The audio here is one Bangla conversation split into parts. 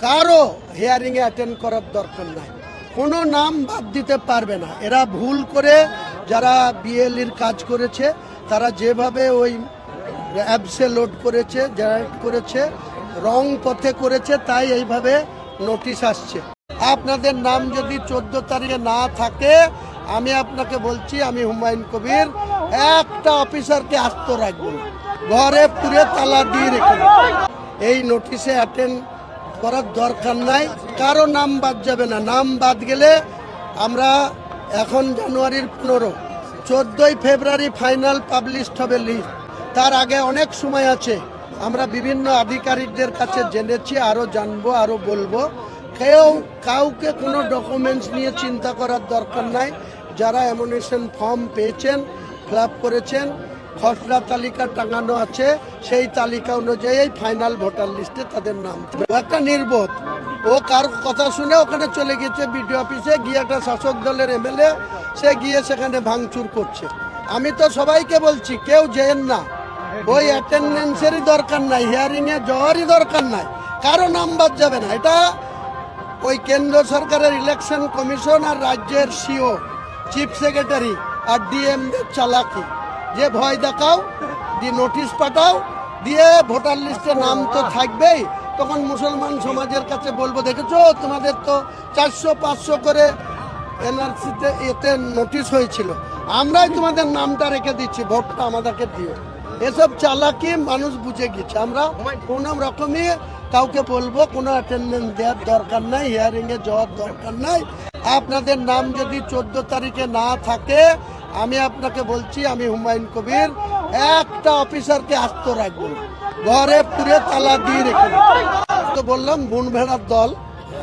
কারো হিয়ারিংয়ে অ্যাটেন্ড করার দরকার নাই, কোনো নাম বাদ দিতে পারবে না। এরা ভুল করে যারা বিএলইর কাজ করেছে তারা যেভাবে ওই অ্যাপসে লোড করেছে, জেনারেট করেছে, রং পথে করেছে, তাই এইভাবে নোটিশ আসছে। আপনাদের নাম যদি 14 তারিখে না থাকে, আমি আপনাকে বলছি, আমি হুমায়ুন কবির একটা অফিসারকে আস্ত রাখবো না, ঘরে পুরে তালা দিয়ে রেখে এই নোটিশে অ্যাটেন্ড করার দরকার নাই। কারো নাম বাদ যাবে না। নাম বাদ গেলে আমরা এখন জানুয়ারির 15, 14ই ফেব্রুয়ারি ফাইনাল পাবলিশড হবে লিস্ট। তার আগে অনেক সময় আছে। আমরা বিভিন্ন আধিকারিকদের কাছে জেনেছি, আরও জানবো, আরও বলবো। কাউকে কোনো ডকুমেন্টস নিয়ে চিন্তা করার দরকার নাই। যারা অ্যামনিশন ফর্ম পেয়েছেন, ফিল আপ করেছেন, খসড়া তালিকা টাঙানো আছে, সেই তালিকা অনুযায়ী ফাইনাল ভোটার লিস্টে তাদের নাম। একটা নির্বোধ, ও কার কথা শুনে ওখানে চলে গেছে বিডিও অফিসে, গিয়ে একটা শাসক দলের এমএলএ, সে গিয়ে সেখানে ভাঙচুর করছে। আমি তো সবাইকে বলছি, কেউ যেন না, ওই অ্যাটেন্ডেন্সেরই দরকার নাই, হিয়ারিংয়ে যাওয়ারই দরকার নাই, কারো নাম বাদ যাবে না। এটা ওই কেন্দ্র সরকারের ইলেকশন কমিশন আর রাজ্যের সিও, চিফ সেক্রেটারি আর ডিএমদের চালাকি, যে ভয় দেখাও, দিয়ে নোটিশ পাঠাও, দিয়ে ভোটার লিস্টে নাম তো থাকবেই। তখন মুসলমান সমাজের কাছে বলবো, দেখেছো তোমাদের তো 400-500 করে এনআরসিতে এতে নোটিশ হয়েছিল, আমরাই তোমাদের নামটা রেখে দিচ্ছি, ভোটটা আমাদেরকে দিও। এসব চালাকি মানুষ বুঝে গেছে। আমরা কোনো রকমই কাউকে বলবো কোনো অ্যাটেন্ডেন্স দেওয়ার দরকার নাই, হিয়ারিংয়ে যাওয়ার দরকার নাই। আপনাদের নাম যদি 14 তারিখে না থাকে, আমি আপনাকে বলছি, আমি হুমায়ুন কবির একটা অফিসারকে আস্ত রাখবো না, ঘরে পুরে তালা দিয়ে রেখে। তো বললাম বুন ভেড়ার দল,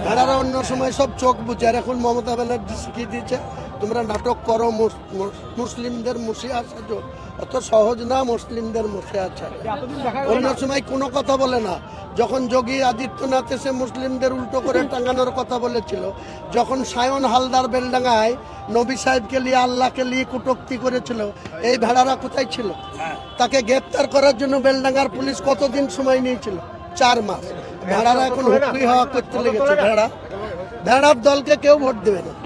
ভেড়ারা অন্য সময় সব চোখ বুঝে, আর এখন মমতা ব্যানার্জি শিখিয়ে দিয়েছে তোমরা নাটক করো, মুসলিমদের মুছে আসা, অত সহজ না মুসলিমদের মুছে আসা। অন্য সময় কোনো কথা বলে না। যখন যোগী আদিত্যনাথ এসে মুসলিমদের উল্টো করে টাঙানোর কথা বলেছিল, যখন সায়ন হালদার বেলডাঙ্গায় নবী সাহেবকে নিয়ে, আল্লাহকে নিয়ে কটূক্তি করেছিল, এই ভেড়ারা কোথায় ছিল? তাকে গ্রেপ্তার করার জন্য বেলডাঙ্গার পুলিশ কতদিন সময় নিয়েছিল? 4 মাস। ভেড়ারা এখন হুকুই হওয়া করতে লেগেছে। ভেড়ার দলকে কেউ ভোট দেবে না।